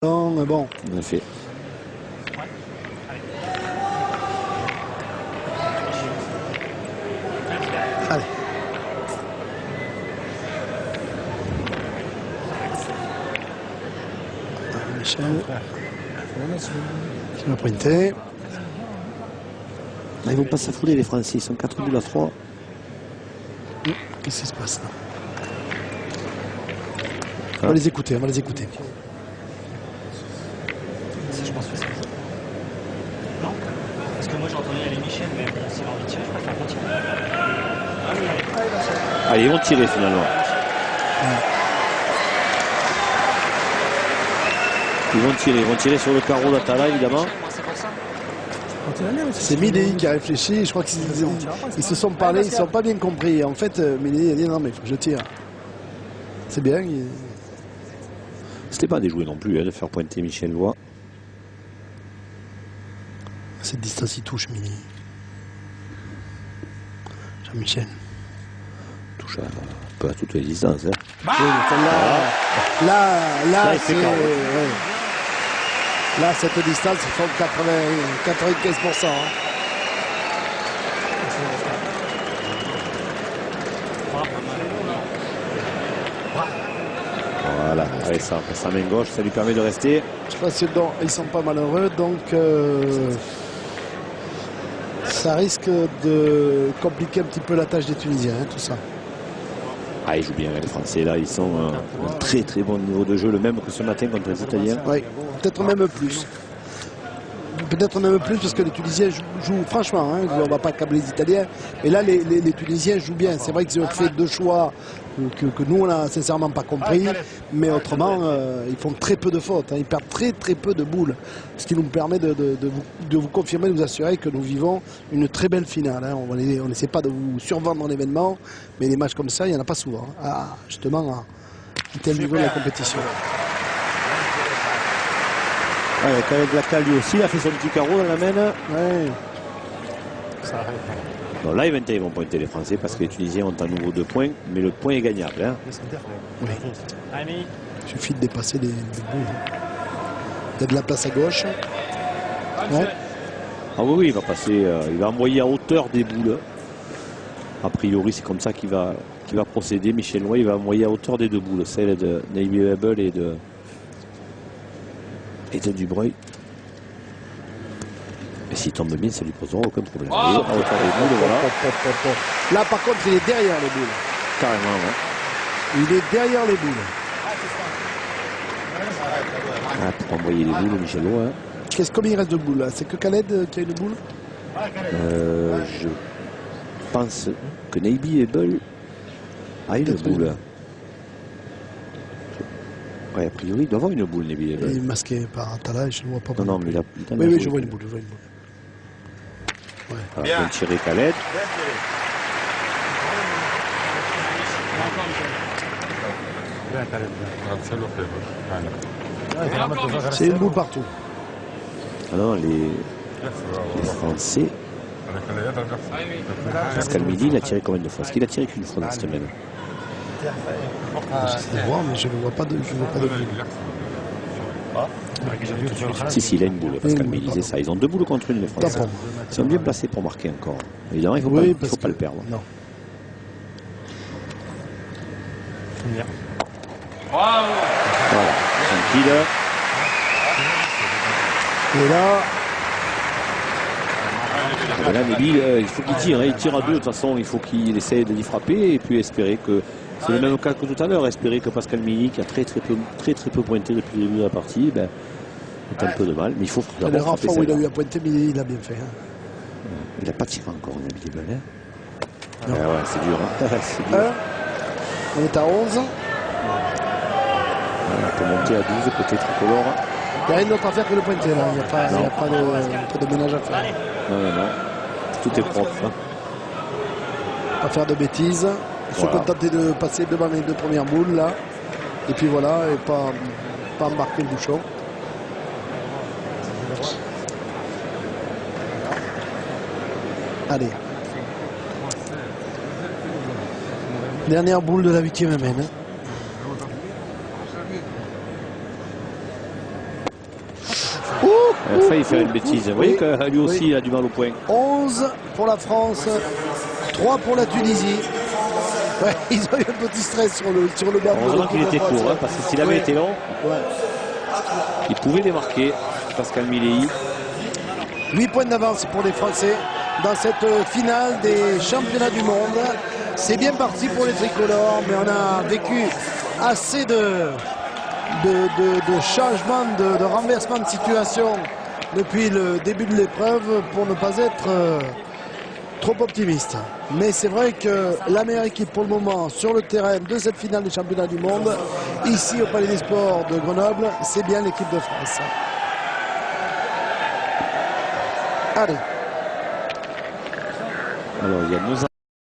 Bon. En effet. Allez. Michel. Qui va pointer. Là, ils vont pas s'affouler les Français, ils sont 4 boules à 3. Qu'est-ce qui se passe là? On va les écouter, on va les écouter. Je pense que c'est ça. Non? Parce que moi j'ai entendu aller Michel, mais bon, s'il a envie de tirer, je préfère continuer. Allez, ils vont tirer finalement. Ils vont tirer sur le carreau d'Atala évidemment. C'est Milei qui a réfléchi, je crois qu'ils se sont parlé, ils ne sont pas bien compris. En fait, Milei a dit non mais il faut que je tire. C'est bien. C'était pas déjoué non plus de faire pointer Michel Lois. Cette distance il touche Milei. Jean-Michel. Touche un peu à toutes les distances. Hein. Là, c'est ouais. Là, cette distance, ils font 95%. Hein. Voilà, allez, ça, sa main gauche, ça lui permet de rester. Je pense qu'ils sont pas malheureux, donc ça risque de compliquer un petit peu la tâche des Tunisiens, hein, tout ça. Ah, ils jouent bien, les Français, là, ils sont à un très très bon niveau de jeu, le même que ce matin contre les Italiens. Oui, peut-être même plus. Peut-être même plus parce que les Tunisiens jouent franchement, hein, on ne va pas câbler les Italiens, mais là les Tunisiens jouent bien. C'est vrai qu'ils ont fait deux choix que nous on n'a sincèrement pas compris, mais autrement ils font très peu de fautes, hein, ils perdent très peu de boules, ce qui nous permet de vous confirmer, de vous assurer que nous vivons une très belle finale. Hein. On n'essaie pas de vous survendre l'événement, mais des matchs comme ça, il n'y en a pas souvent, hein, justement à tel niveau de la compétition. Ouais, Khaled Blaka lui aussi, il a fait son petit carreau dans la main. Ouais. Bon, là, ils vont pointer les Français parce que les Tunisiens ont à nouveau 2 points, mais le point est gagnable. Hein. Oui. Il suffit de dépasser les boules. Il y a de la place à gauche. Ouais. Ah oui, il va passer, il va envoyer à hauteur des boules. A priori, c'est comme ça qu'il va procéder. Michel Lois, il va envoyer à hauteur des 2 boules, celle de Navy Hubble et de Dubreuil. Et s'il tombe bien, ça lui posera aucun problème. À hauteur des boules, voilà. Là, par contre, il est derrière les boules. Carrément, ouais. Il est derrière les boules. Ah, pour envoyer les boules, Michel Lois. Hein. Combien il reste de boules là? C'est que Khaled qui a une boule? Je pense que Navy Hubble a une boule. Ouais, a priori, il doit avoir une boule, Navy Hubble. Il est masqué par Atala et je ne vois pas. Non, mais il a oui, je vois une boule. Ouais. Alors, bien tiré Khaled. C'est une boule partout. Alors, les Français. Pascal Midi, il a tiré combien de fois? Est-ce qu'il a tiré qu'une fois dans cette semaine? J'essaie de voir, mais je ne vois pas de boule. Si, il a une boule, Pascal Midi, c'est ça. Ils ont 2 boules contre une, les Français. Ils sont bien placés pour marquer encore. Évidemment, il ne faut pas le perdre. Non. Voilà, tranquille. Et là, Nabil, il faut qu'il tire. Hein. Il tire à 2, de toute façon, il faut qu'il essaye d'y frapper et puis espérer que. C'est le même cas que tout à l'heure, espérer que Pascal Midi, qui a très peu pointé depuis le début de la partie, ben, ait un peu de mal. Mais il faut les rares fois où il a eu à pointer, mais il a bien fait. Hein. Il n'a pas tiré encore, Nabil Ebel. Hein. Ouais, c'est dur. Hein. C'est dur. On est à 11. On peut monter à 12 côté tricolore. Il n'y a rien d'autre à faire que le pointer là. Il n'y a pas de ménage à faire. Non. Tout est propre. Hein. Pas faire de bêtises. Il faut contenter de passer devant les 2 premières boules là. Et puis voilà, et pas embarquer le bouchon. Allez. Dernière boule de la 8e main. Hein. Il a failli faire une bêtise. Vous voyez que lui aussi, oui. il a du mal au point. 11 pour la France, 3 pour la Tunisie. Ouais, ils ont eu un petit stress sur le banc. Heureusement qu'il était court, hein, parce que s'il avait été long, ouais. il pouvait démarquer Pascal Milei. 8 points d'avance pour les Français dans cette finale des championnats du monde. C'est bien parti pour les tricolores, mais on a vécu assez de changements, de renversement de situation depuis le début de l'épreuve pour ne pas être trop optimiste. Mais c'est vrai que la meilleure équipe pour le moment sur le terrain de cette finale des championnats du monde, ici au Palais des Sports de Grenoble, c'est bien l'équipe de France. Allez. Alors, il y a nos